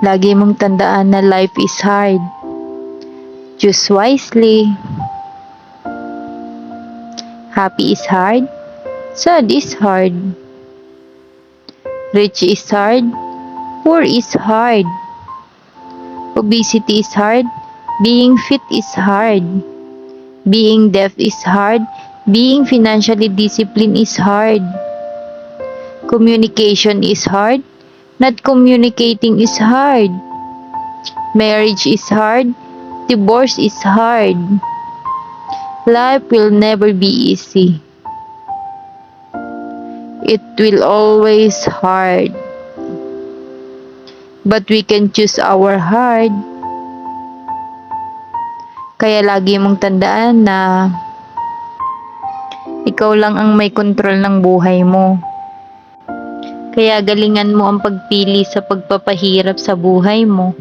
Lagi mong tandaan na life is hard. Choose wisely. Happy is hard. Sad is hard. Rich is hard. Poor is hard. Obesity is hard. Being fit is hard. Being deaf is hard. Being financially disciplined is hard. Communication is hard. Not communicating is hard. Marriage is hard. Divorce is hard. Life will never be easy. It will always hard. But we can choose our hard. Kaya lagi mong tandaan na ikaw lang ang may kontrol ng buhay mo. Kaya galingan mo ang pagpili sa pagpapahirap sa buhay mo.